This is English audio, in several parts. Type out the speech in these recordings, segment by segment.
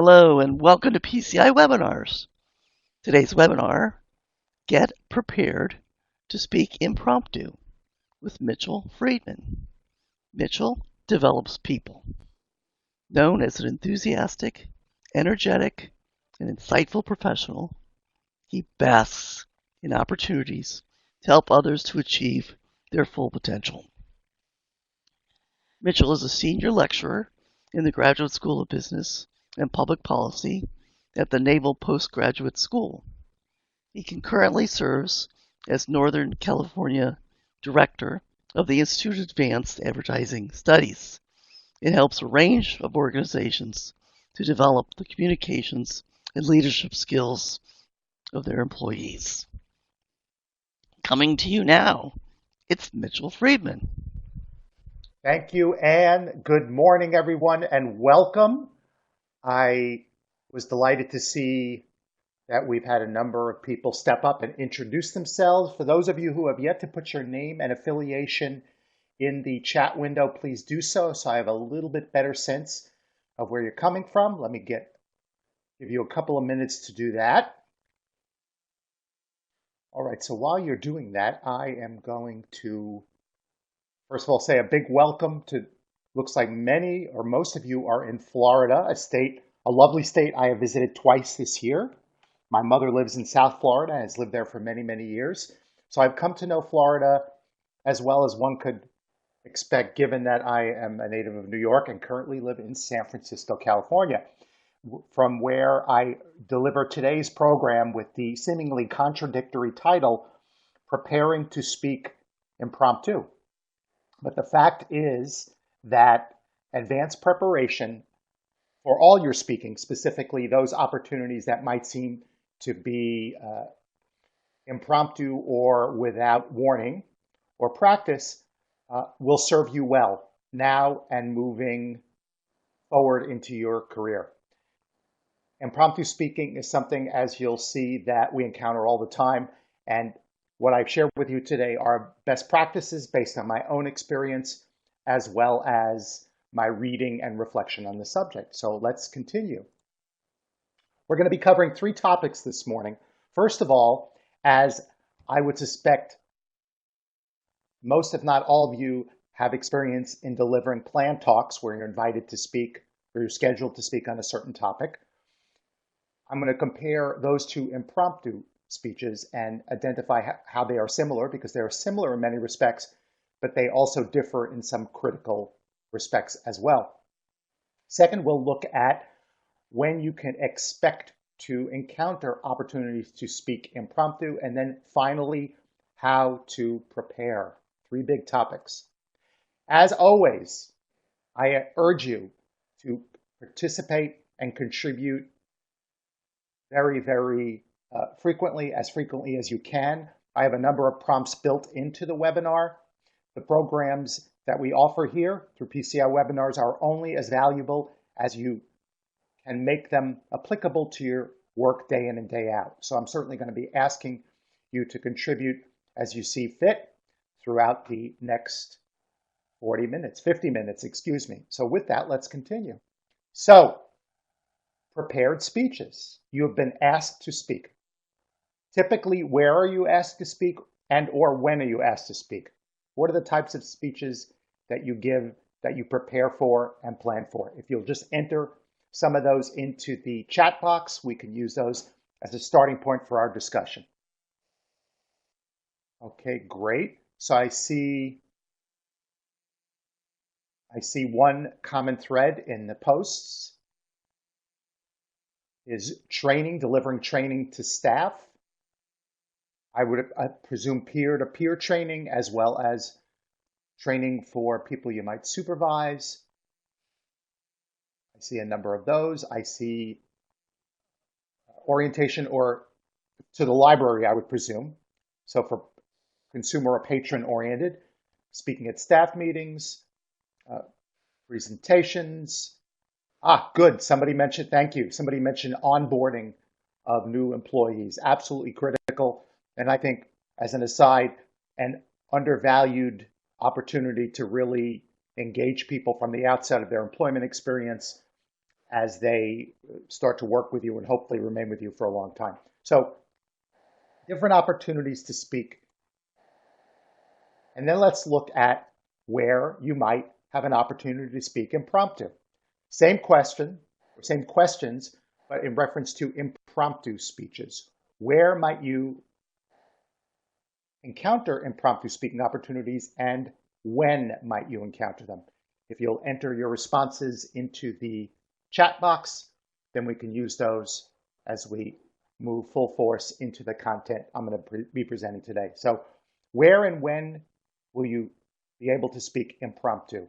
Hello and welcome to PCI Webinars. Today's webinar, Get Prepared to Speak Impromptu with Mitchell Friedman. Mitchell develops people. Known as an enthusiastic, energetic, and insightful professional, he basks in opportunities to help others to achieve their full potential. Mitchell is a senior lecturer in the Graduate School of Business and Public Policy at the Naval Postgraduate School. He concurrently serves as Northern California Director of the Institute of Advanced Advertising Studies. It helps a range of organizations to develop the communications and leadership skills of their employees. Coming to you now, it's Mitchell Friedman. Thank you, Anne. Good morning, everyone, and welcome. I was delighted to see that we've had a number of people step up and introduce themselves. For those of you who have yet to put your name and affiliation in the chat window, please do so I have a little bit better sense of where you're coming from. Let me give you a couple of minutes to do that. All right, so while you're doing that, I am going to, first of all, say a big welcome to, looks like many or most of you are in Florida, a lovely state I have visited twice this year. My mother lives in South Florida and has lived there for many, many years. So I've come to know Florida as well as one could expect, given that I am a native of New York and currently live in San Francisco, California, from where I deliver today's program with the seemingly contradictory title, Preparing to Speak Impromptu. But the fact is that advanced preparation for all your speaking, specifically those opportunities that might seem to be impromptu or without warning or practice, will serve you well now and moving forward into your career. Impromptu speaking is something, as you'll see, that we encounter all the time. And what I've shared with you today are best practices based on my own experience, as well as my reading and reflection on the subject. So let's continue. We're going to be covering three topics this morning. First of all, as I would suspect most, if not all of you, have experience in delivering planned talks where you're invited to speak or you're scheduled to speak on a certain topic. I'm going to compare those two impromptu speeches and identify how they are similar, because they are similar in many respects, but they also differ in some critical respects as well. Second, we'll look at when you can expect to encounter opportunities to speak impromptu, and then finally, how to prepare. Three big topics. As always, I urge you to participate and contribute very, very frequently as you can. I have a number of prompts built into the webinar. The programs that we offer here through PCI Webinars are only as valuable as you can make them applicable to your work day in and day out. So I'm certainly going to be asking you to contribute as you see fit throughout the next 50 minutes, excuse me. So with that, let's continue. So, prepared speeches. You have been asked to speak. Typically, where are you asked to speak, and or when are you asked to speak? What are the types of speeches that you give, that you prepare for and plan for? If you'll just enter some of those into the chat box, we can use those as a starting point for our discussion. Okay, great. So I see one common thread in the posts is training, delivering training to staff. I would presume peer-to-peer training, as well as training for people you might supervise. I see a number of those. I see orientation or to the library, I would presume. So for consumer or patron oriented, speaking at staff meetings, presentations. Good. Somebody mentioned, thank you. Somebody mentioned onboarding of new employees. Absolutely critical. And I think, as an aside, an undervalued opportunity to really engage people from the outset of their employment experience as they start to work with you and hopefully remain with you for a long time. So different opportunities to speak. And then let's look at where you might have an opportunity to speak impromptu. Same question, or same questions, but in reference to impromptu speeches. Where might you encounter impromptu speaking opportunities, and when might you encounter them? If you'll enter your responses into the chat box, then we can use those as we move full force into the content I'm going to be presenting today. So where and when will you be able to speak impromptu?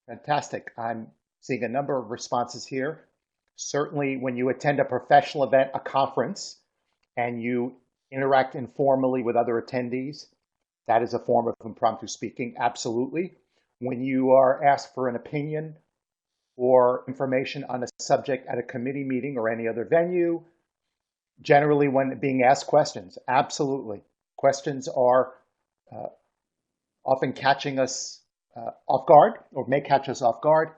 Fantastic. I'm seeing a number of responses here. Certainly when you attend a professional event, a conference, and you interact informally with other attendees, that is a form of impromptu speaking, absolutely. When you are asked for an opinion or information on a subject at a committee meeting or any other venue, generally when being asked questions, absolutely. Questions are often catching us off guard, or may catch us off guard.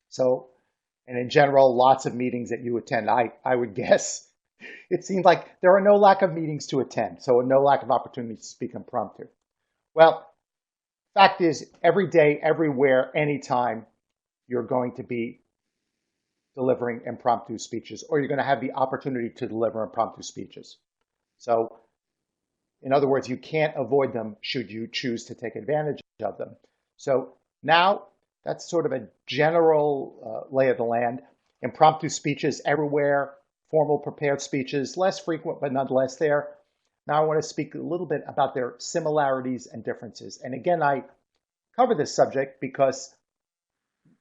So, and in general, lots of meetings that you attend, I would guess, it seems like there are no lack of meetings to attend, so no lack of opportunities to speak impromptu. Well, fact is, every day, everywhere, anytime, you're going to be delivering impromptu speeches, or you're going to have the opportunity to deliver impromptu speeches. So, in other words, you can't avoid them should you choose to take advantage of them. So now that's sort of a general lay of the land. Impromptu speeches everywhere, formal prepared speeches, less frequent, but nonetheless there. Now I want to speak a little bit about their similarities and differences. And again, I cover this subject because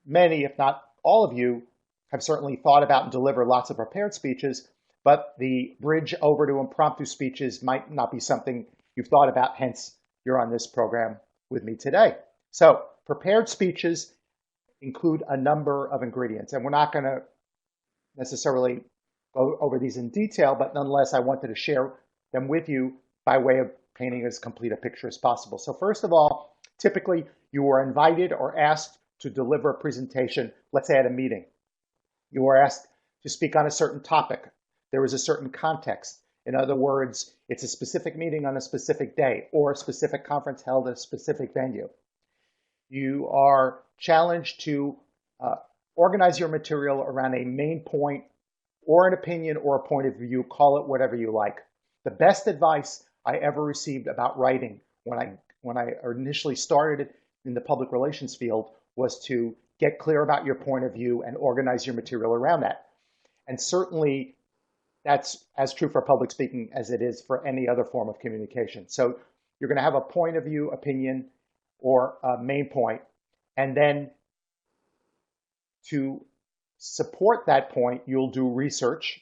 many, if not all of you, have certainly thought about and delivered lots of prepared speeches, but the bridge over to impromptu speeches might not be something you've thought about, hence you're on this program with me today. So prepared speeches include a number of ingredients, and we're not going to necessarily go over these in detail, but nonetheless, I wanted to share them with you by way of painting as complete a picture as possible. So first of all, typically you are invited or asked to deliver a presentation, let's say at a meeting. You are asked to speak on a certain topic. There is a certain context. In other words, it's a specific meeting on a specific day or a specific conference held at a specific venue. You are challenged to organize your material around a main point or an opinion or a point of view, call it whatever you like. The best advice I ever received about writing when I initially started in the public relations field was to get clear about your point of view and organize your material around that. And certainly that's as true for public speaking as it is for any other form of communication. So you're going to have a point of view, opinion, or a main point, and then to support that point, you'll do research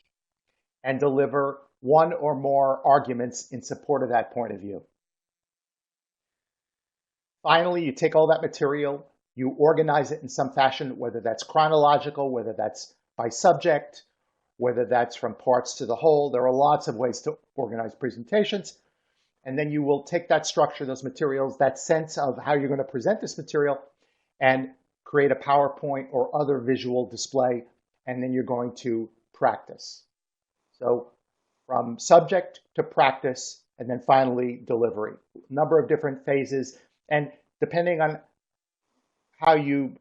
and deliver one or more arguments in support of that point of view. Finally, you take all that material, you organize it in some fashion, whether that's chronological, whether that's by subject, whether that's from parts to the whole. There are lots of ways to organize presentations. And then you will take that structure, those materials, that sense of how you're going to present this material, and create a PowerPoint or other visual display, and then you're going to practice. So from subject to practice, and then finally delivery. A number of different phases, and depending on how you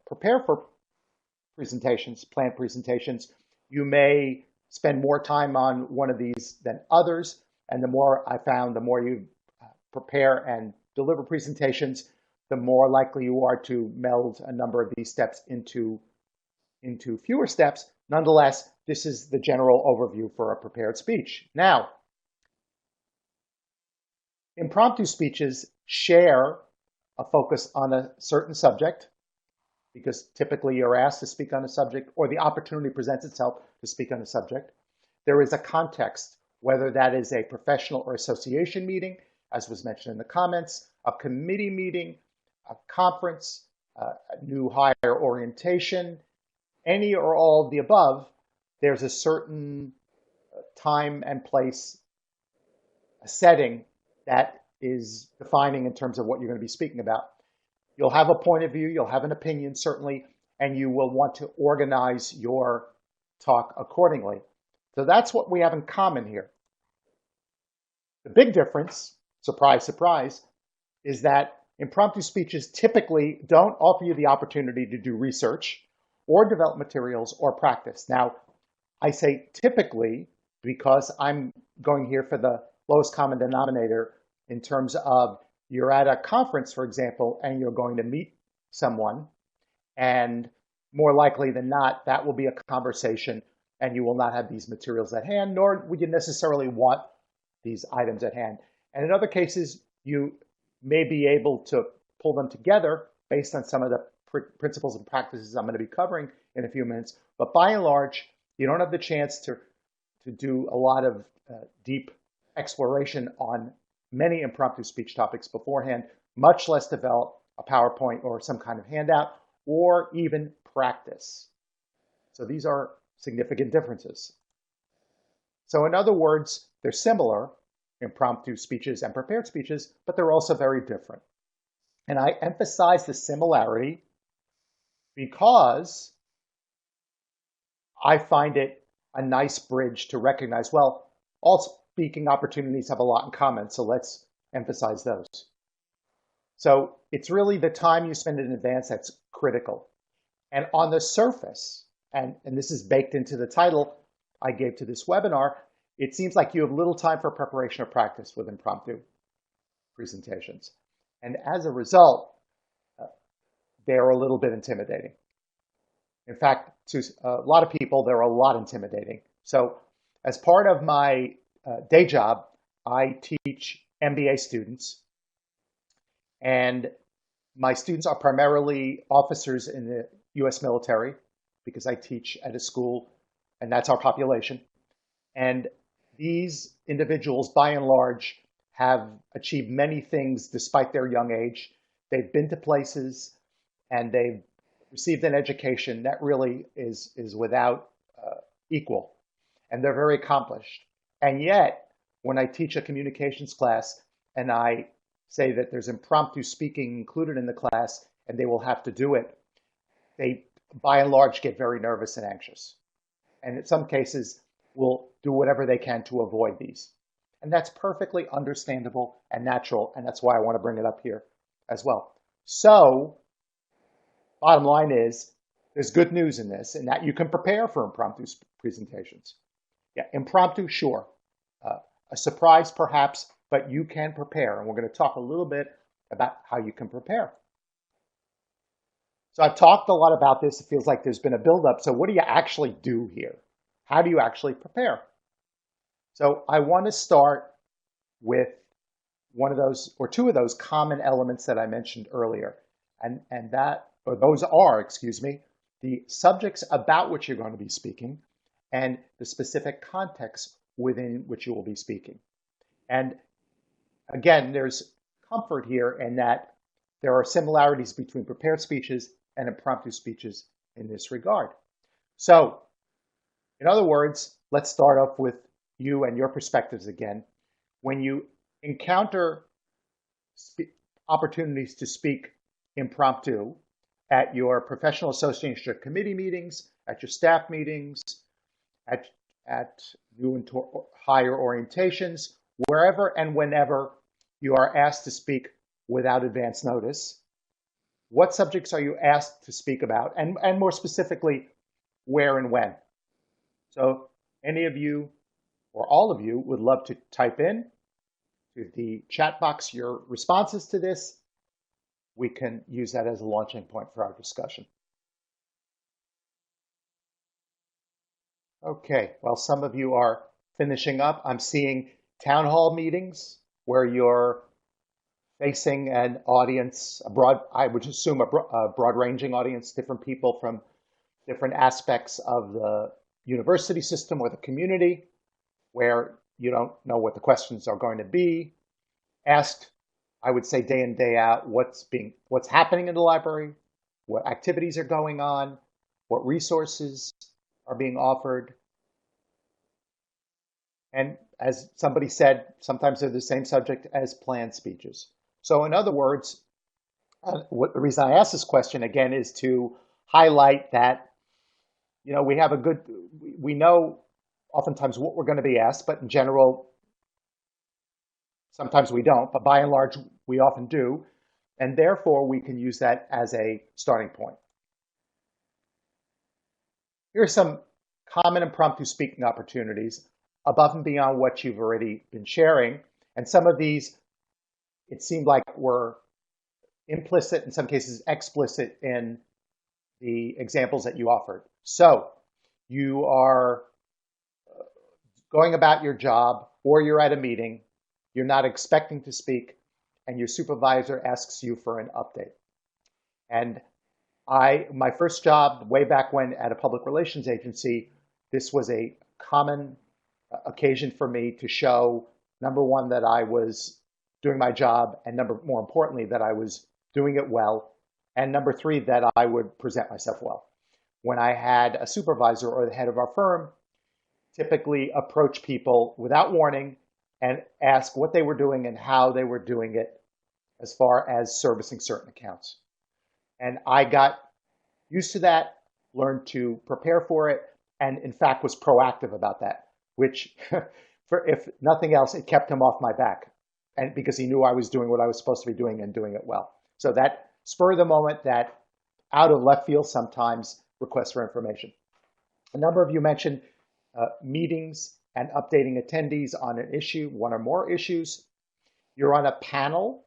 prepare for presentations, planned presentations, you may spend more time on one of these than others. And the more I found, the more you prepare and deliver presentations, the more likely you are to meld a number of these steps into fewer steps. Nonetheless, this is the general overview for a prepared speech. Now, impromptu speeches share a focus on a certain subject, because typically you're asked to speak on a subject, or the opportunity presents itself to speak on a subject. There is a context, whether that is a professional or association meeting, as was mentioned in the comments, a committee meeting, a conference, a new hire orientation, any or all of the above. There's a certain time and place, a setting that is defining in terms of what you're going to be speaking about. You'll have a point of view, you'll have an opinion, certainly, and you will want to organize your talk accordingly. So that's what we have in common here. The big difference, surprise, surprise, is that impromptu speeches typically don't offer you the opportunity to do research or develop materials or practice. Now, I say typically because I'm going here for the lowest common denominator in terms of you're at a conference, for example, and you're going to meet someone, and more likely than not, that will be a conversation and you will not have these materials at hand, nor would you necessarily want these items at hand. And in other cases, you may be able to pull them together based on some of the principles and practices I'm going to be covering in a few minutes. But by and large, you don't have the chance to do a lot of deep exploration on many impromptu speech topics beforehand, much less develop a PowerPoint or some kind of handout, or even practice. So these are significant differences. So in other words, they're similar, impromptu speeches and prepared speeches, but they're also very different. And I emphasize the similarity because I find it a nice bridge to recognize, well, all speaking opportunities have a lot in common, so let's emphasize those. So it's really the time you spend in advance that's critical. And on the surface, and this is baked into the title I gave to this webinar, it seems like you have little time for preparation or practice with impromptu presentations. And as a result, they're a little bit intimidating. In fact, to a lot of people, they're a lot intimidating. So as part of my day job, I teach MBA students. And my students are primarily officers in the US military because I teach at a school and that's our population. And these individuals, by and large, have achieved many things despite their young age. They've been to places and they've received an education that really is without equal. And they're very accomplished. And yet, when I teach a communications class and I say that there's impromptu speaking included in the class and they will have to do it, they, by and large, get very nervous and anxious. And in some cases, will do whatever they can to avoid these. And that's perfectly understandable and natural, and that's why I want to bring it up here as well. So, bottom line is, there's good news in this, in that you can prepare for impromptu presentations. Yeah, impromptu, sure. A surprise, perhaps, but you can prepare, and we're going to talk a little bit about how you can prepare. So I've talked a lot about this. It feels like there's been a buildup. So what do you actually do here? How do you actually prepare? So I want to start with one of those, or two of those common elements that I mentioned earlier. Those are, the subjects about which you're going to be speaking and the specific context within which you will be speaking. And again, there's comfort here in that there are similarities between prepared speeches and impromptu speeches in this regard. So, in other words, let's start off with you and your perspectives again. When you encounter opportunities to speak impromptu at your professional association committee meetings, at your staff meetings, at new and higher orientations, wherever and whenever you are asked to speak without advance notice, what subjects are you asked to speak about? And more specifically, where and when? So any of you or all of you would love to type in to the chat box your responses to this. We can use that as a launching point for our discussion. Okay, while some of you are finishing up, I'm seeing town hall meetings where you're facing an audience, I would assume a broad-ranging audience, different people from different aspects of the university system or the community, where you don't know what the questions are going to be. Asked, I would say day in, day out, what's happening in the library, what activities are going on, what resources are being offered. And as somebody said, sometimes they're the same subject as planned speeches. So in other words, The reason I ask this question again is to highlight that, we have we know oftentimes what we're going to be asked, but in general, sometimes we don't, but by and large, we often do. And therefore, we can use that as a starting point. Here are some common impromptu speaking opportunities above and beyond what you've already been sharing. And some of these, it seemed like were implicit, in some cases explicit, in the examples that you offered. So you are going about your job, or you're at a meeting, you're not expecting to speak, and your supervisor asks you for an update. And my first job way back when at a public relations agency, this was a common occasion for me to show, number one, that I was doing my job, and more importantly, that I was doing it well, and number three, that I would present myself well. When I had a supervisor or the head of our firm typically approach people without warning and ask what they were doing and how they were doing it as far as servicing certain accounts. And I got used to that, learned to prepare for it, and in fact was proactive about that, which, if nothing else, it kept him off my back, and because he knew I was doing what I was supposed to be doing and doing it well. So that spur of the moment, that out of left field sometimes requests for information. A number of you mentioned meetings and updating attendees on an issue, one or more issues. You're on a panel,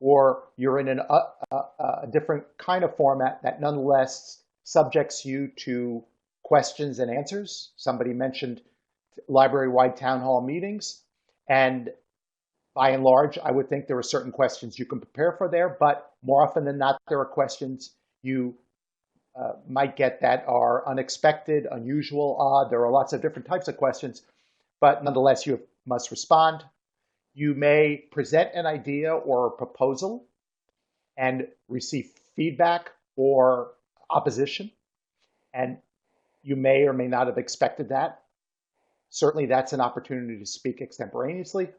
or you're in a different kind of format that nonetheless subjects you to questions and answers. Somebody mentioned library-wide town hall meetings, and by and large, I would think there are certain questions you can prepare for there, but more often than not, there are questions you might get that are unexpected, unusual, odd. There are lots of different types of questions, but nonetheless, you must respond. You may present an idea or a proposal and receive feedback or opposition, and you may or may not have expected that. Certainly, that's an opportunity to speak extemporaneously.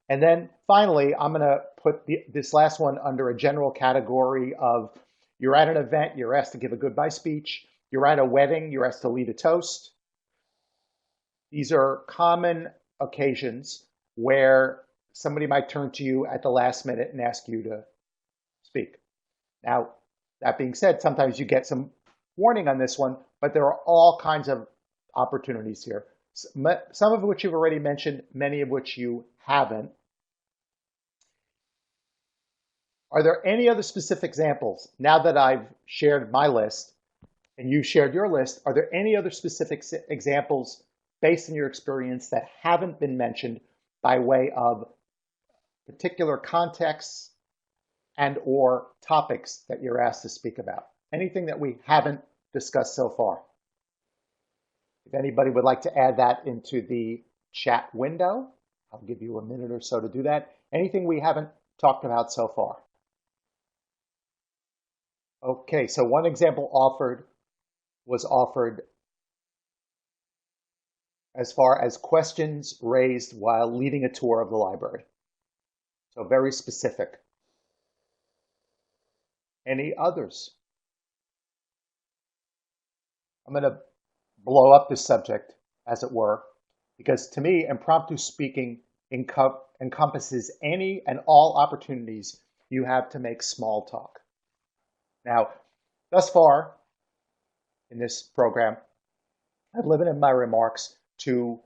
And then finally, I'm going to put this last one under a general category of: you're at an event, you're asked to give a goodbye speech. You're at a wedding, you're asked to lead a toast. These are common occasions where somebody might turn to you at the last minute and ask you to speak. Now, that being said, sometimes you get some warning on this one, but there are all kinds of opportunities here. Some of which you've already mentioned, many of which you haven't. Are there any other specific examples, now that I've shared my list and you shared your list, are there any other specific examples based on your experience that haven't been mentioned by way of particular contexts and or topics that you're asked to speak about? Anything that we haven't discussed so far? If anybody would like to add that into the chat window, I'll give you a minute or so to do that. Anything we haven't talked about so far? Okay, so one example was offered as far as questions raised while leading a tour of the library. So very specific. Any others? I'm going to blow up this subject, as it were, because to me, impromptu speaking encompasses any and all opportunities you have to make small talk. Now, thus far in this program, I've limited my remarks to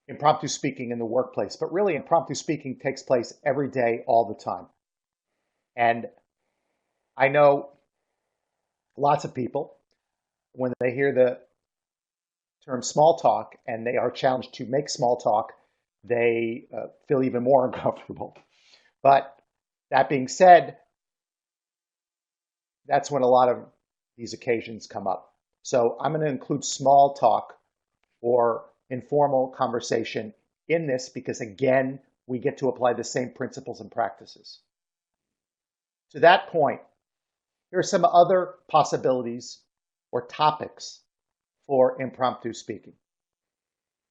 impromptu speaking in the workplace, but really impromptu speaking takes place every day, all the time. And I know lots of people, when they hear the term small talk and they are challenged to make small talk, they feel even more uncomfortable. But that being said, that's when a lot of these occasions come up. So I'm going to include small talk or informal conversation in this because, again, we get to apply the same principles and practices. To that point, here are some other possibilities or topics for impromptu speaking.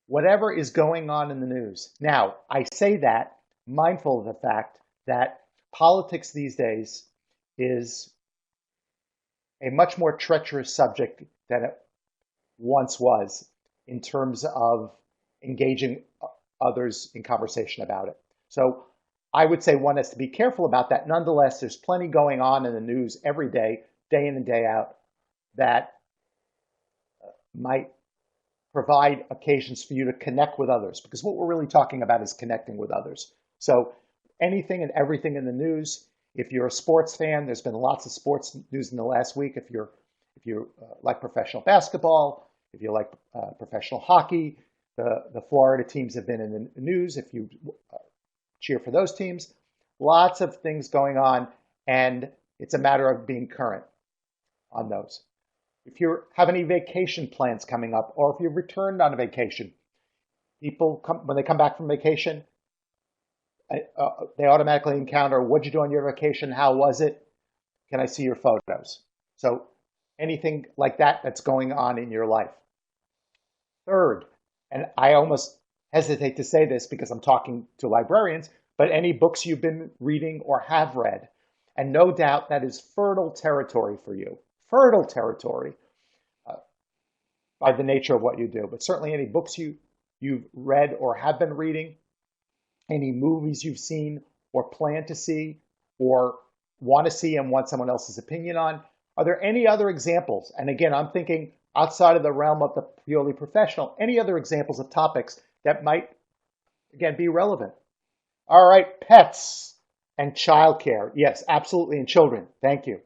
Whatever is going on in the news. Now, I say that mindful of the fact that politics these days is a much more treacherous subject than it once was in terms of engaging others in conversation about it. So I would say one has to be careful about that. Nonetheless, there's plenty going on in the news every day, day in and day out, that might provide occasions for you to connect with others, because what we're really talking about is connecting with others. So anything and everything in the news. If you're a sports fan, there's been lots of sports news in the last week. If you like professional basketball, if you like professional hockey, the Florida teams have been in the news. If you cheer for those teams, lots of things going on, and it's a matter of being current on those. If you have any vacation plans coming up, or if you've returned on a vacation, people when they come back from vacation, they automatically encounter, what'd you do on your vacation? How was it? Can I see your photos? So anything like that that's going on in your life. Third, and I almost hesitate to say this because I'm talking to librarians, but any books you've been reading or have read, and no doubt that is fertile territory for you. Fertile territory by the nature of what you do, but certainly any books you've read or have been reading, any movies you've seen or plan to see or want to see and want someone else's opinion on. Are there any other examples? And again, I'm thinking outside of the realm of the purely professional, any other examples of topics that might, again, be relevant? All right, pets and childcare. Yes, absolutely, and children. Thank you.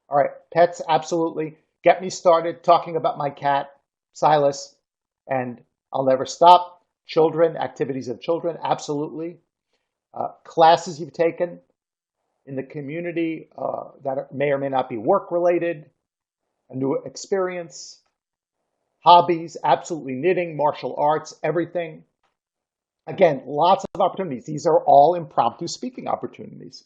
All right, pets, absolutely. Get me started talking about my cat, Silas, and I'll never stop. Children, activities of children, absolutely. Classes you've taken in the community that may or may not be work-related, a new experience, hobbies, absolutely, knitting, martial arts, everything. Again, lots of opportunities. These are all impromptu speaking opportunities.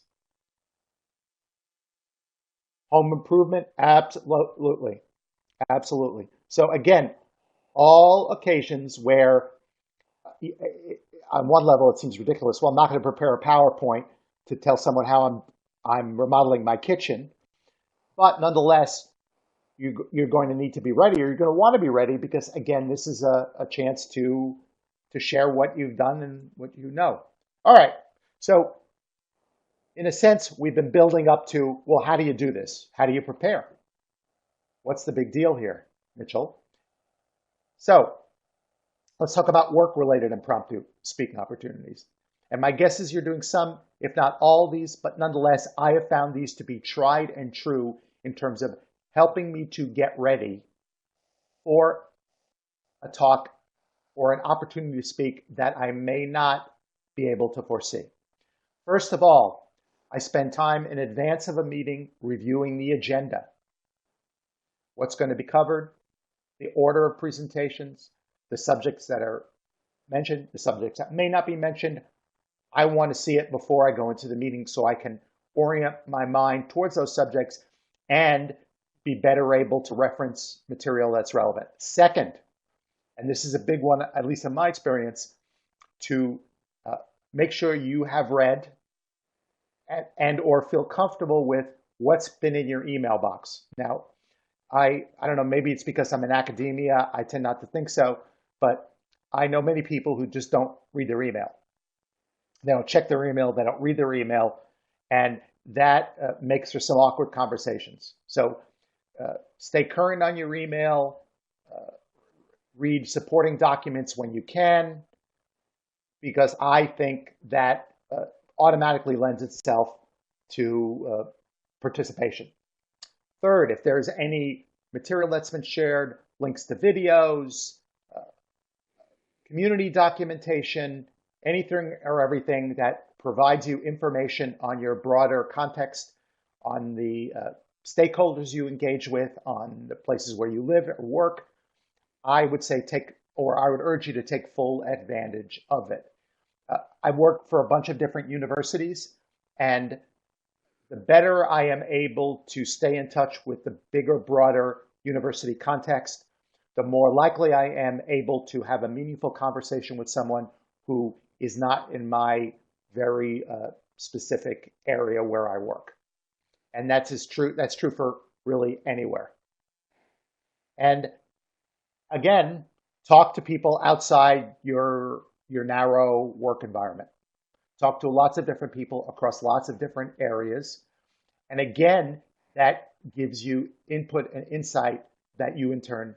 Home improvement, absolutely, absolutely. So again, all occasions where on one level, it seems ridiculous. Well, I'm not going to prepare a PowerPoint to tell someone how I'm remodeling my kitchen. But nonetheless, you're going to need to be ready, or you're going to want to be ready, because, again, this is a chance to share what you've done and what you know. All right. So in a sense, we've been building up to, well, how do you do this? How do you prepare? What's the big deal here, Mitchell? So let's talk about work-related impromptu speaking opportunities. And my guess is you're doing some, if not all of these, but nonetheless, I have found these to be tried and true in terms of helping me to get ready for a talk or an opportunity to speak that I may not be able to foresee. First of all, I spend time in advance of a meeting reviewing the agenda. What's going to be covered, the order of presentations, the subjects that are mentioned, the subjects that may not be mentioned. I want to see it before I go into the meeting so I can orient my mind towards those subjects and be better able to reference material that's relevant. Second, and this is a big one, at least in my experience, to make sure you have read and or feel comfortable with what's been in your email box. Now, I don't know, maybe it's because I'm in academia, I tend not to think so, but I know many people who just don't read their email. They don't check their email, they don't read their email, and that makes for some awkward conversations. So stay current on your email, read supporting documents when you can, because I think that automatically lends itself to participation. Third, if there's any material that's been shared, links to videos, community documentation, anything or everything that provides you information on your broader context, on the stakeholders you engage with, on the places where you live or work, I would say I would urge you to take full advantage of it. I've worked for a bunch of different universities, and the better I am able to stay in touch with the bigger, broader university context, the more likely I am able to have a meaningful conversation with someone who is not in my very specific area where I work. And that's true for really anywhere. And again, talk to people outside your narrow work environment. Talk to lots of different people across lots of different areas. And again, that gives you input and insight that you in turn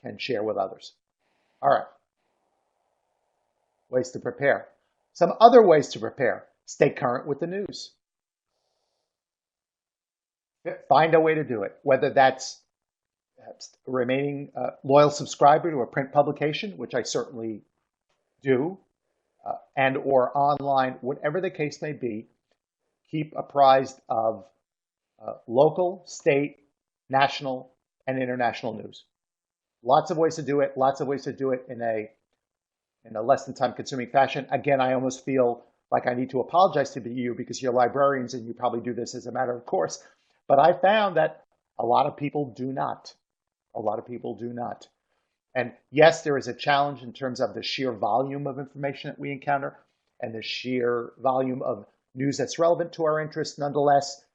can share with others. All right, ways to prepare. Some other ways to prepare: stay current with the news. Find a way to do it, whether that's remaining a loyal subscriber to a print publication, which I certainly do, and or online, whatever the case may be. Keep apprised of local, state, national, and international news. Lots of ways to do it. Lots of ways to do it in a less than time consuming fashion. Again, I almost feel like I need to apologize to you because you're librarians and you probably do this as a matter of course. But I found that a lot of people do not. A lot of people do not. And yes, there is a challenge in terms of the sheer volume of information that we encounter and the sheer volume of news that's relevant to our interests. Nonetheless,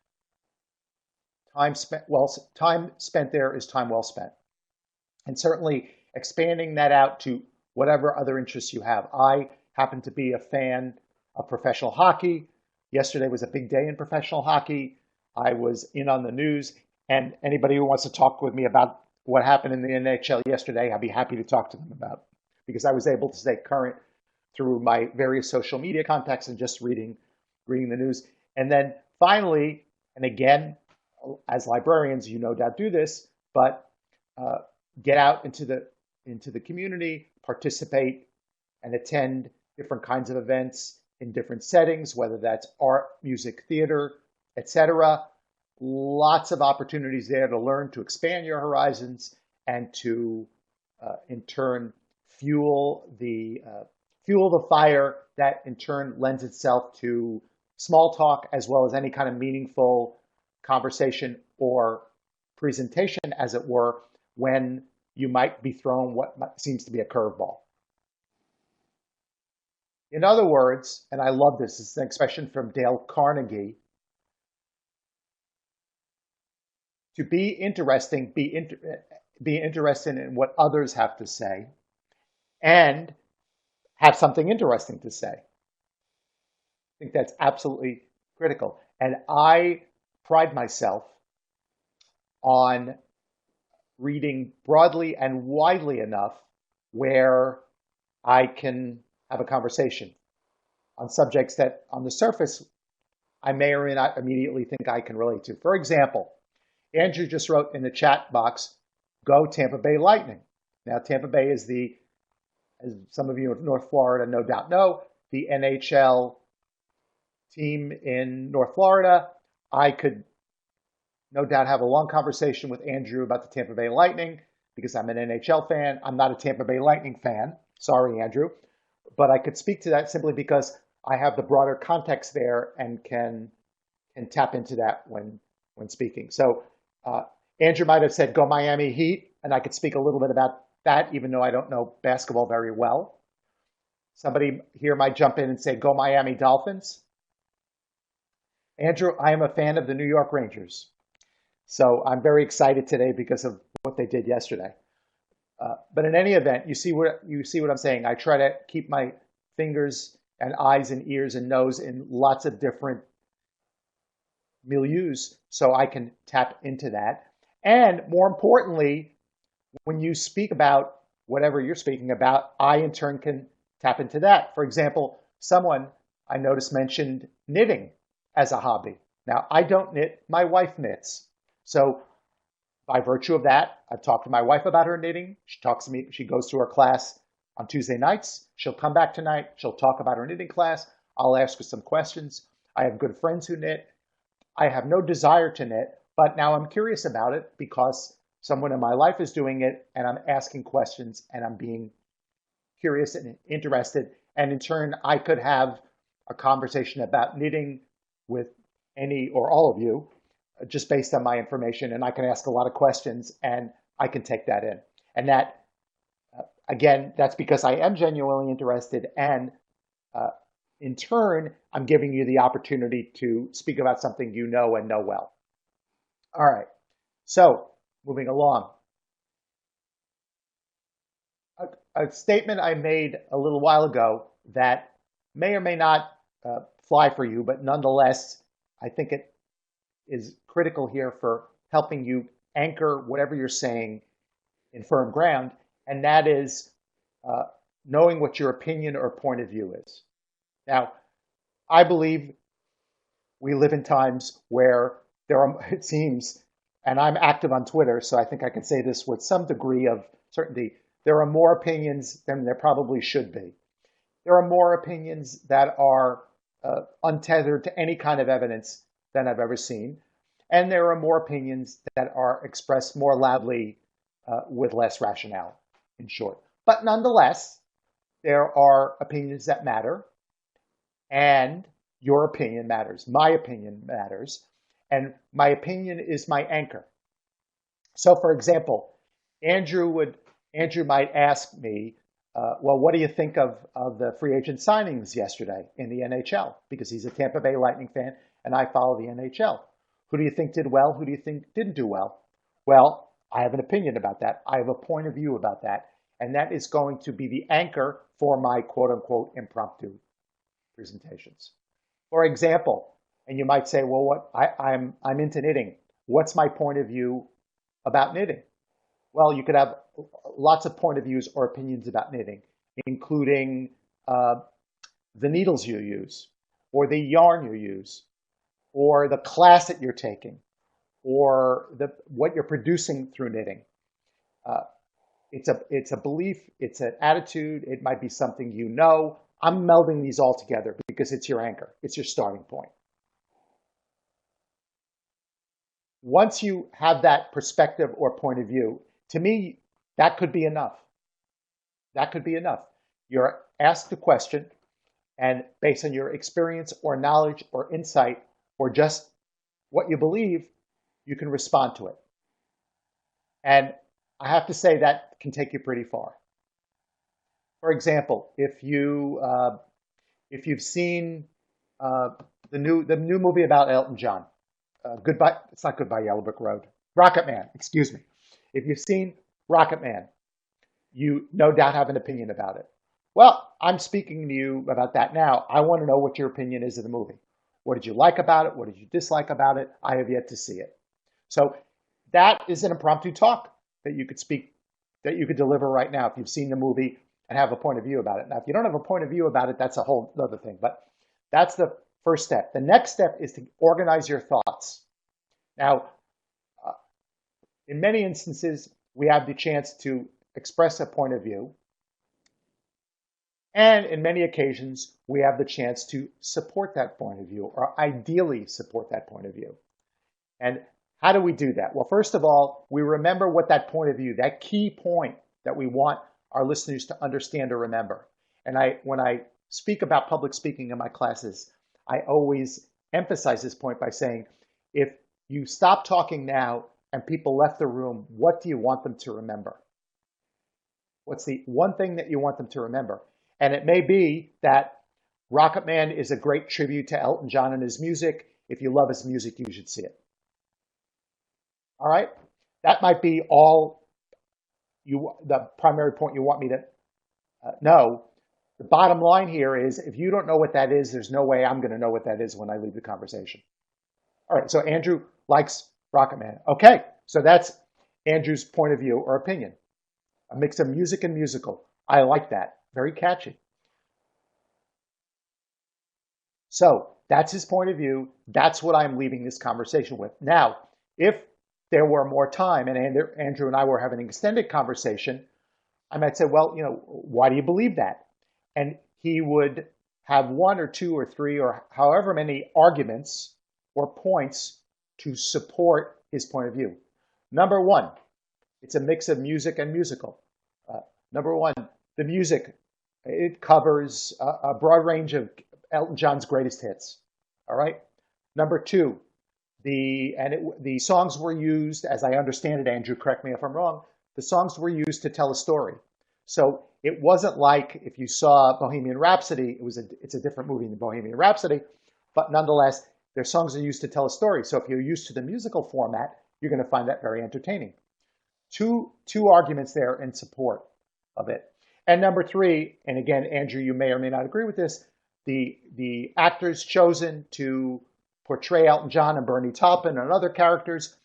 time spent there is time well spent. And certainly expanding that out to whatever other interests you have. I happen to be a fan of professional hockey. Yesterday was a big day in professional hockey. I was in on the news, and anybody who wants to talk with me about what happened in the NHL yesterday, I'd be happy to talk to them about, because I was able to stay current through my various social media contacts and just reading the news. And then finally, and again, as librarians, you no doubt do this, but get out into the community, participate, and attend different kinds of events in different settings, whether that's art, music, theater, etc. Lots of opportunities there to learn, to expand your horizons, and to, in turn, fuel the fire that in turn lends itself to small talk as well as any kind of meaningful conversation or presentation, as it were, when you might be thrown what seems to be a curveball. In other words, and I love this, it's an expression from Dale Carnegie: to be interesting, be interested in what others have to say, and have something interesting to say. I think that's absolutely critical. And I pride myself on reading broadly and widely enough where I can have a conversation on subjects that on the surface I may or may not immediately think I can relate to. For example, Andrew just wrote in the chat box, "Go Tampa Bay Lightning." Now, Tampa Bay is as some of you in North Florida no doubt know, the NHL team in North Florida. I could no doubt have a long conversation with Andrew about the Tampa Bay Lightning because I'm an NHL fan. I'm not a Tampa Bay Lightning fan. Sorry, Andrew. But I could speak to that simply because I have the broader context there and can tap into that when speaking. So Andrew might have said, "Go Miami Heat," and I could speak a little bit about that, even though I don't know basketball very well. Somebody here might jump in and say, "Go Miami Dolphins." Andrew, I am a fan of the New York Rangers. So I'm very excited today because of what they did yesterday. But in any event, you see what I'm saying. I try to keep my fingers and eyes and ears and nose in lots of different milieus so I can tap into that. And more importantly, when you speak about whatever you're speaking about, I in turn can tap into that. For example, someone I noticed mentioned knitting as a hobby. Now, I don't knit, my wife knits. So by virtue of that, I've talked to my wife about her knitting. She talks to me, she goes to her class on Tuesday nights. She'll come back tonight. She'll talk about her knitting class. I'll ask her some questions. I have good friends who knit. I have no desire to knit, but now I'm curious about it because someone in my life is doing it and I'm asking questions and I'm being curious and interested. And in turn, I could have a conversation about knitting with any or all of you just based on my information, and I can ask a lot of questions and I can take that in. And that, again, that's because I am genuinely interested, and in turn, I'm giving you the opportunity to speak about something you know and know well. All right. So moving along, a statement I made a little while ago that may or may not fly for you, but nonetheless, I think it is critical here for helping you anchor whatever you're saying in firm ground, and that is uh, knowing what your opinion or point of view is. Now, I believe we live in times where there are, it seems, and I'm active on Twitter, so I think I can say this with some degree of certainty, there are more opinions than there probably should be. There are more opinions that are untethered to any kind of evidence than I've ever seen. And there are more opinions that are expressed more loudly with less rationale, in short. But nonetheless, there are opinions that matter, and your opinion matters. My opinion matters, and my opinion is my anchor. So, for example, Andrew might ask me, well, what do you think of the free agent signings yesterday in the NHL? Because he's a Tampa Bay Lightning fan, and I follow the NHL. Who do you think did well? Who do you think didn't do well? Well, I have an opinion about that. I have a point of view about that. And that is going to be the anchor for my quote unquote impromptu presentations. For example, and you might say, well, I'm into knitting. What's my point of view about knitting? Well, you could have lots of point of views or opinions about knitting, including the needles you use, or the yarn you use, or the class that you're taking, or what you're producing through knitting. It's a belief, it's an attitude, it might be something you know. I'm melding these all together because it's your anchor, it's your starting point. Once you have that perspective or point of view, to me, that could be enough. That could be enough. You're asked a question, and based on your experience or knowledge or insight or just what you believe, you can respond to it. And I have to say that can take you pretty far. For example, if you've seen the new movie about Elton John, Goodbye, it's not Goodbye Yellow Brick Road, Rocket Man, excuse me. If you've seen Rocket Man, you no doubt have an opinion about it. Well, I'm speaking to you about that now. I want to know what your opinion is of the movie. What did you like about it? What did you dislike about it? I have yet to see it. So that is an impromptu talk that you could speak, that you could deliver right now if you've seen the movie and have a point of view about it. Now, if you don't have a point of view about it, that's a whole other thing. But that's the first step. The next step is to organize your thoughts. Now, in many instances, we have the chance to express a point of view. And in many occasions, we have the chance to support that point of view, or ideally support that point of view. And how do we do that? Well, first of all, we remember what that point of view, that key point that we want our listeners to understand or remember. And when I speak about public speaking in my classes, I always emphasize this point by saying, if you stop talking now and people left the room, what do you want them to remember? What's the one thing that you want them to remember? And it may be that Rocket Man is a great tribute to Elton John and his music. If you love his music, you should see it. All right? That might be all the primary point you want me to know. The bottom line here is, if you don't know what that is, there's no way I'm going to know what that is when I leave the conversation. All right, so Andrew likes Rocket Man. Okay, so that's Andrew's point of view or opinion. A mix of music and musical. I like that. Very catchy. So that's his point of view. That's what I'm leaving this conversation with. Now, if there were more time and Andrew and I were having an extended conversation, I might say, well, why do you believe that? And he would have one or two or three or however many arguments or points to support his point of view. Number one, it's a mix of music and musical. Number one, the music, it covers a broad range of Elton John's greatest hits. All right. Number two, the songs were used, as I understand it, Andrew, correct me if I'm wrong, the songs were used to tell a story. So it wasn't like if you saw Bohemian Rhapsody, it's a different movie than Bohemian Rhapsody, but nonetheless, their songs are used to tell a story. So if you're used to the musical format, you're going to find that very entertaining. Two arguments there in support of it. And number three, and again, Andrew, you may or may not agree with this, the actors chosen to portray Elton John and Bernie Taupin and other characters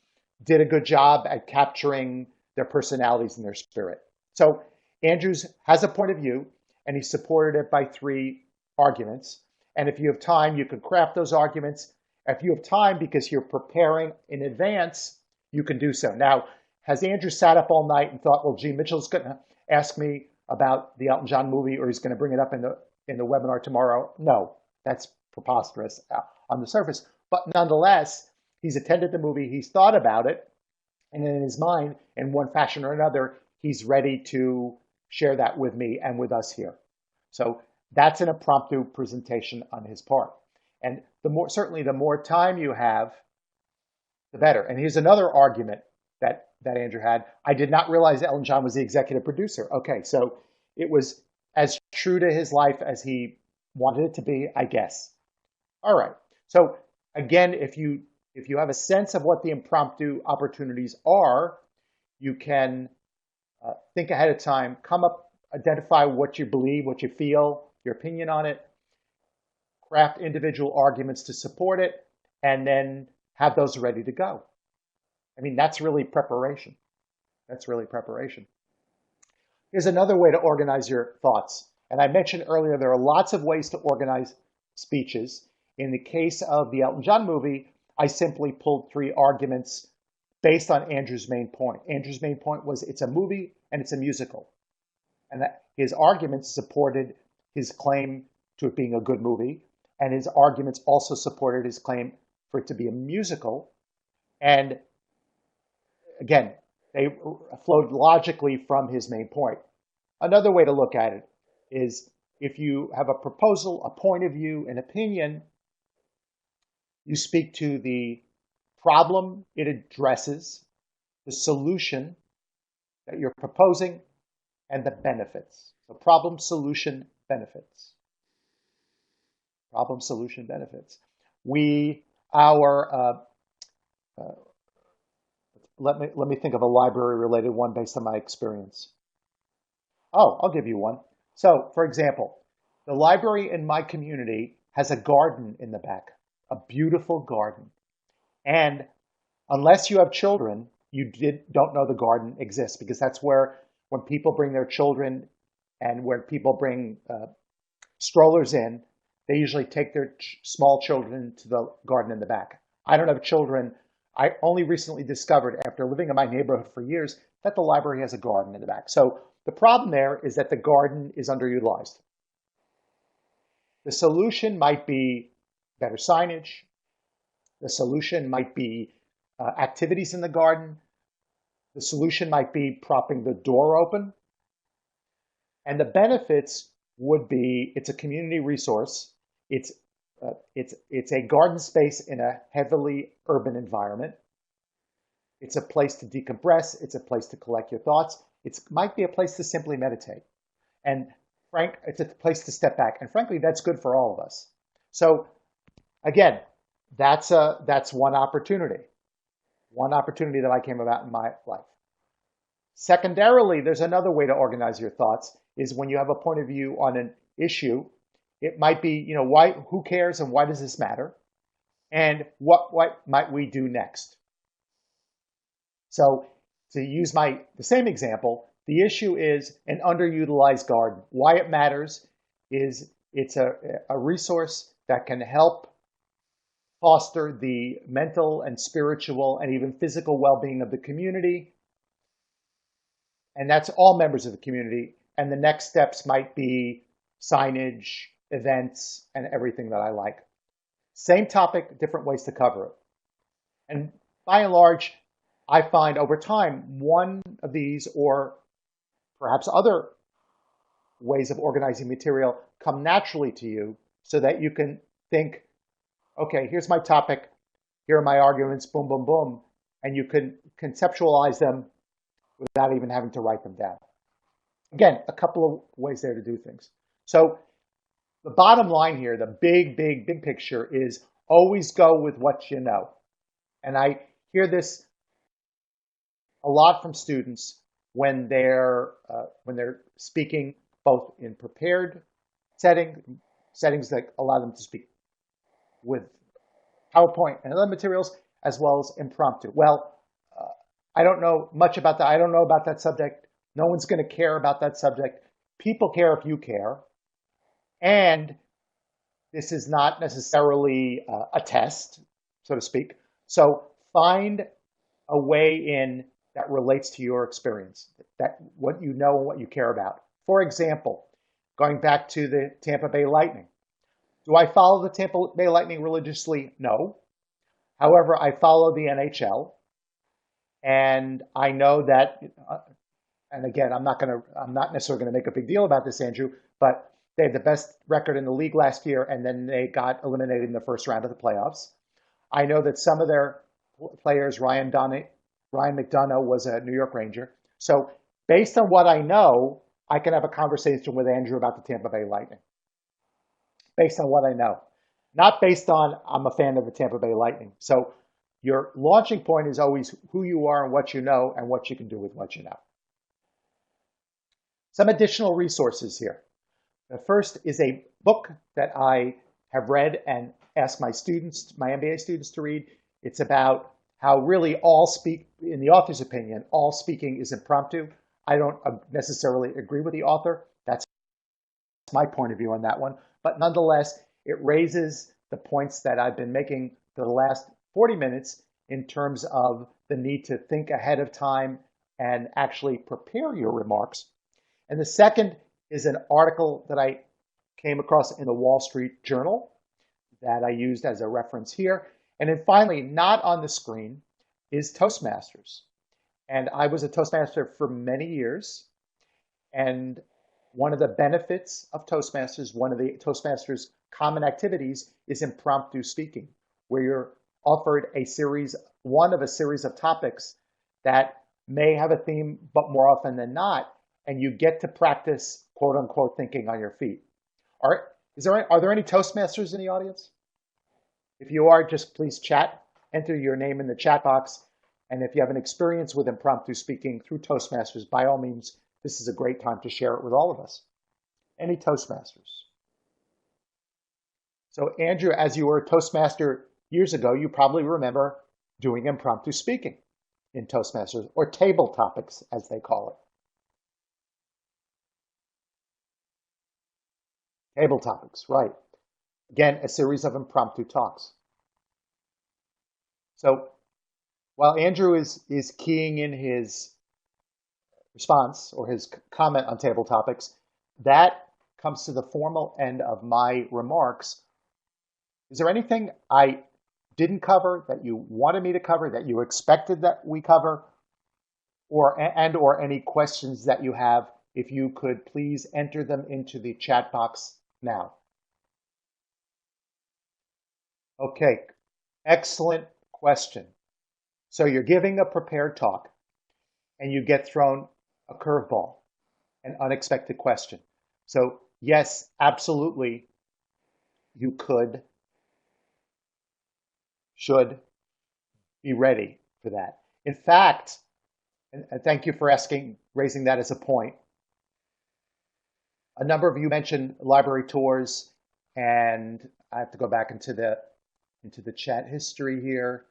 did a good job at capturing their personalities and their spirit. So Andrews has a point of view, and he supported it by three arguments. And if you have time, you can craft those arguments. If you have time, because you're preparing in advance, you can do so. Now, has Andrew sat up all night and thought, well, gee, Mitchell's going to ask me about the Elton John movie, or he's going to bring it up in the webinar tomorrow? No, that's preposterous on the surface. But nonetheless, he's attended the movie, he's thought about it, and in his mind, in one fashion or another, he's ready to share that with me and with us here. So that's an impromptu presentation on his part. And certainly the more time you have, the better. And here's another argument that Andrew had. I did not realize Elton John was the executive producer. Okay, so it was as true to his life as he wanted it to be, I guess. All right. So again, if you have a sense of what the impromptu opportunities are, you can think ahead of time, identify what you believe, what you feel, your opinion on it, craft individual arguments to support it, and then have those ready to go. I mean, that's really preparation. That's really preparation. Here's another way to organize your thoughts. And I mentioned earlier, there are lots of ways to organize speeches. In the case of the Elton John movie, I simply pulled three arguments based on Andrew's main point. Andrew's main point was it's a movie and it's a musical. And that his arguments supported his claim to it being a good movie. And his arguments also supported his claim for it to be a musical. And again, they flowed logically from his main point. Another way to look at it is if you have a proposal, a point of view, an opinion, you speak to the problem it addresses, the solution that you're proposing, and the benefits. So problem, solution, benefits. Problem, solution, benefits. Let me think of a library-related one based on my experience. Oh, I'll give you one. So, for example, the library in my community has a garden in the back, a beautiful garden. And unless you have children, you don't know the garden exists, because that's where, when people bring their children and when people bring strollers in, they usually take their small children to the garden in the back. I don't have children. I only recently discovered, after living in my neighborhood for years, that the library has a garden in the back. So the problem there is that the garden is underutilized. The solution might be better signage. The solution might be activities in the garden. The solution might be propping the door open. And the benefits would be it's a community resource. It's a garden space in a heavily urban environment. It's a place to decompress. It's a place to collect your thoughts. It might be a place to simply meditate. And it's a place to step back. And frankly, that's good for all of us. So again, that's one opportunity. One opportunity that I came about in my life. Secondarily, there's another way to organize your thoughts is when you have a point of view on an issue. It might be, who cares and why does this matter? And what might we do next? So to use the same example, the issue is an underutilized garden. Why it matters is it's a resource that can help foster the mental and spiritual and even physical well-being of the community. And that's all members of the community. And the next steps might be signage, events, and everything that I like. Same topic, different ways to cover it. And by and large, I find over time, one of these or perhaps other ways of organizing material come naturally to you so that you can think, okay, here's my topic, here are my arguments, boom, boom, boom, and you can conceptualize them without even having to write them down. Again, a couple of ways there to do things. So the bottom line here, the big picture is always go with what you know. And I hear this a lot from students when they're speaking, both in prepared settings that allow them to speak with PowerPoint and other materials, as well as impromptu. Well, uh, I don't know much about that. I don't know about that subject. No one's going to care about that subject. People care if you care. And this is not necessarily a test, so to speak. So find a way in that relates to your experience, that what you know and what you care about. For example, going back to the Tampa Bay Lightning. Do I follow the Tampa Bay Lightning religiously? No. However, I follow the NHL, and I know that. And again, I'm not necessarily going to make a big deal about this, Andrew, but they had the best record in the league last year, and then they got eliminated in the first round of the playoffs. I know that some of their players, Ryan McDonough was a New York Ranger. So based on what I know, I can have a conversation with Andrew about the Tampa Bay Lightning. Based on what I know. Not based on I'm a fan of the Tampa Bay Lightning. So your launching point is always who you are and what you know and what you can do with what you know. Some additional resources here. The first is a book that I have read and asked my students, my MBA students to read. It's about how really in the author's opinion, all speaking is impromptu. I don't necessarily agree with the author. That's my point of view on that one. But nonetheless, it raises the points that I've been making for the last 40 minutes in terms of the need to think ahead of time and actually prepare your remarks. And the second is an article that I came across in the Wall Street Journal that I used as a reference here. And then finally, not on the screen, is Toastmasters. And I was a Toastmaster for many years. And one of the benefits of Toastmasters, one of the Toastmasters' common activities is impromptu speaking, where you're offered one of a series of topics that may have a theme, but more often than not, and you get to practice, quote unquote, thinking on your feet. Are there any Toastmasters in the audience? If you are, just please enter your name in the chat box. And if you have an experience with impromptu speaking through Toastmasters, by all means, this is a great time to share it with all of us. Any Toastmasters? So Andrew, as you were a Toastmaster years ago, you probably remember doing impromptu speaking in Toastmasters, or table topics, as they call it. Table topics, right. Again, a series of impromptu talks. So while Andrew is keying in his response or his comment on table topics, that comes to the formal end of my remarks. Is there anything I didn't cover that you wanted me to cover, that you expected that we cover, or any questions that you have? If you could please enter them into the chat box now. Okay, excellent question. So you're giving a prepared talk and you get thrown a curveball, an unexpected question. So yes, absolutely, you should be ready for that. In fact, and thank you for raising that as a point. A number of you mentioned library tours, and I have to go back into the chat history here.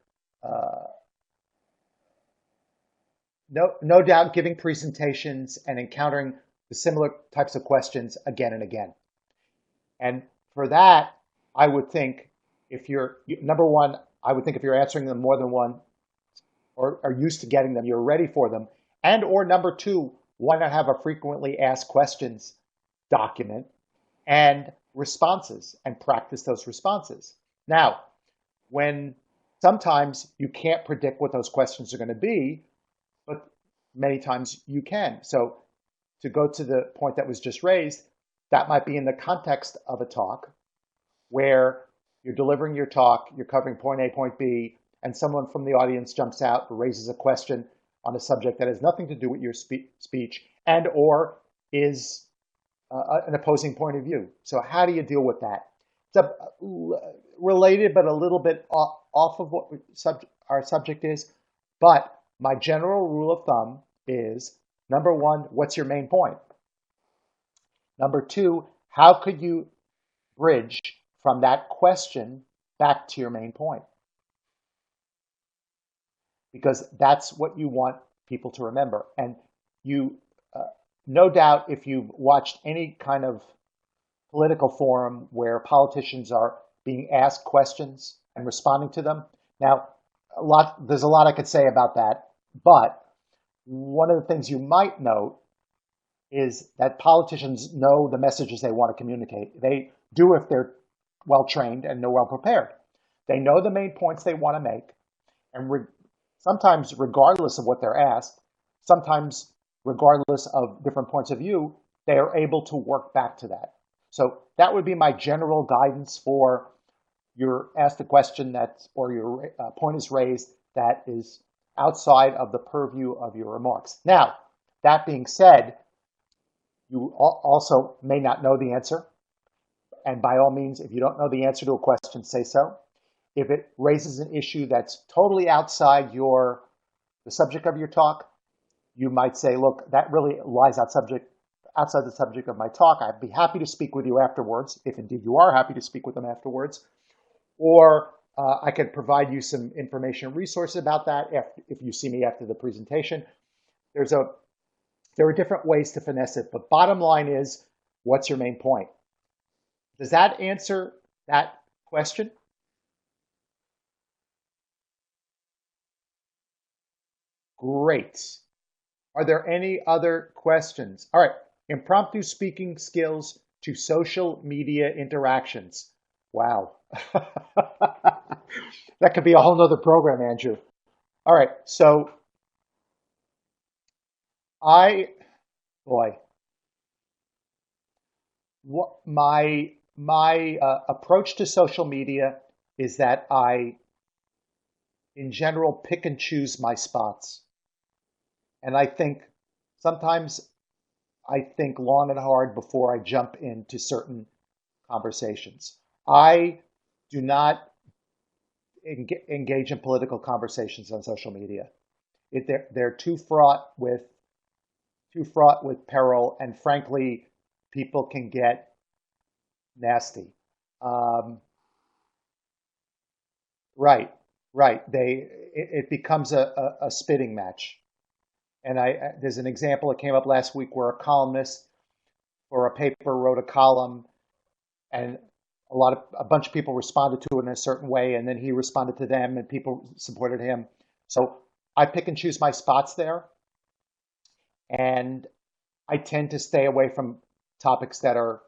No doubt giving presentations and encountering the similar types of questions again and again. And for that, I would think number one, I would think if you're answering them more than one or are used to getting them, you're ready for them. And or number two, why not have a frequently asked questions document and responses and practice those responses. Now, when sometimes you can't predict what those questions are going to be, but many times you can. So to go to the point that was just raised, that might be in the context of a talk where you're delivering your talk, you're covering point A, point B, and someone from the audience jumps out, raises a question on a subject that has nothing to do with your speech and or is an opposing point of view. So how do you deal with that? It's related, but a little bit off of what our subject is. But my general rule of thumb is, number one, what's your main point? Number two, how could you bridge from that question back to your main point? Because that's what you want people to remember. And you, no doubt, if you've watched any kind of political forum where politicians are being asked questions and responding to them. Now, there's a lot I could say about that, but one of the things you might note is that politicians know the messages they want to communicate. They do if they're well trained and they're well prepared. They know the main points they want to make, and sometimes regardless of what they're asked, sometimes regardless of different points of view, they are able to work back to that. So that would be my general guidance for you're asked a question or your point is raised that is outside of the purview of your remarks. Now, that being said, you also may not know the answer. And by all means, if you don't know the answer to a question, say so. If it raises an issue that's totally outside the subject of your talk, you might say, look, that really lies outside the subject of my talk. I'd be happy to speak with you afterwards, if indeed you are happy to speak with them afterwards. Or I could provide you some information and resources about that if you see me after the presentation. There are different ways to finesse it, but bottom line is, what's your main point? Does that answer that question? Great. Are there any other questions? All right, impromptu speaking skills to social media interactions. Wow. That could be a whole nother program, Andrew. All right, so boy, what my approach to social media is that I, in general, pick and choose my spots. And sometimes I think long and hard before I jump into certain conversations. I do not engage in political conversations on social media. They're too fraught with peril, and frankly, people can get nasty. Right, right. It becomes a spitting match. And there's an example that came up last week where a columnist for a paper wrote a column, and a bunch of people responded to it in a certain way, and then he responded to them, and people supported him. So I pick and choose my spots there, and I tend to stay away from topics that are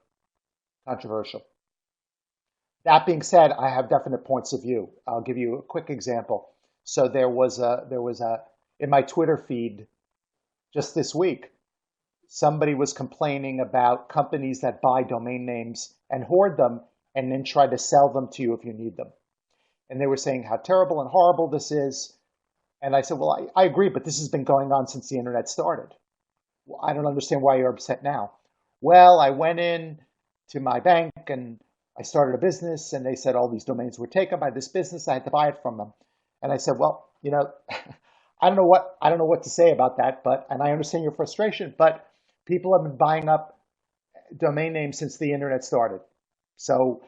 controversial. That being said, I have definite points of view. I'll give you a quick example. So there was in my Twitter feed just this week, somebody was complaining about companies that buy domain names and hoard them and then try to sell them to you if you need them. And they were saying how terrible and horrible this is. And I said, well, I agree, but this has been going on since the internet started. Well, I don't understand why you're upset now. Well, I went in to my bank and I started a business, and they said all these domains were taken by this business. I had to buy it from them. And I said, well, I don't know what to say about that, and I understand your frustration, but people have been buying up domain names since the internet started. So,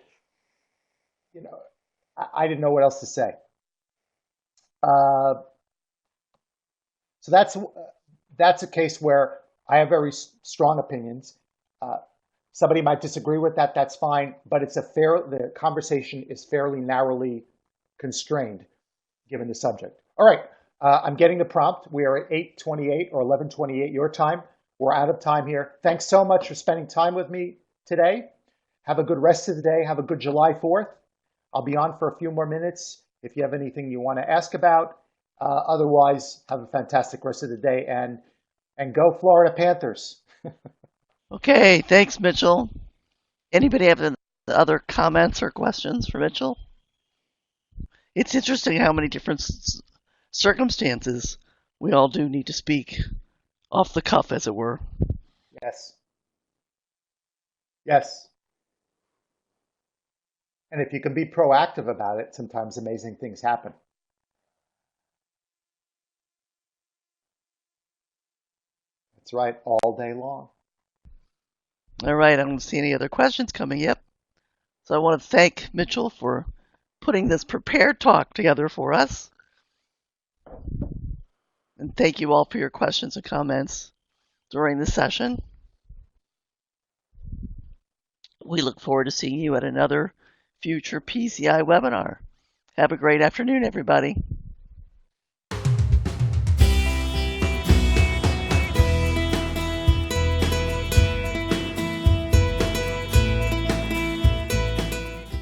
I didn't know what else to say. So that's a case where I have very strong opinions. Somebody might disagree with that. That's fine, but the conversation is fairly narrowly constrained given the subject. All right, I'm getting the prompt. We are at 8:28 or 11:28 your time. We're out of time here. Thanks so much for spending time with me today. Have a good rest of the day. Have a good July 4th. I'll be on for a few more minutes if you have anything you want to ask about. Otherwise, have a fantastic rest of the day, and go Florida Panthers. Okay, thanks, Mitchell. Anybody have any other comments or questions for Mitchell? It's interesting how many different circumstances we all do need to speak off the cuff, as it were. Yes. Yes. And if you can be proactive about it, sometimes amazing things happen. That's right, all day long. All right, I don't see any other questions coming yet. So I want to thank Mitchell for putting this prepared talk together for us. And thank you all for your questions and comments during the session. We look forward to seeing you at another future PCI webinar. Have a great afternoon, everybody.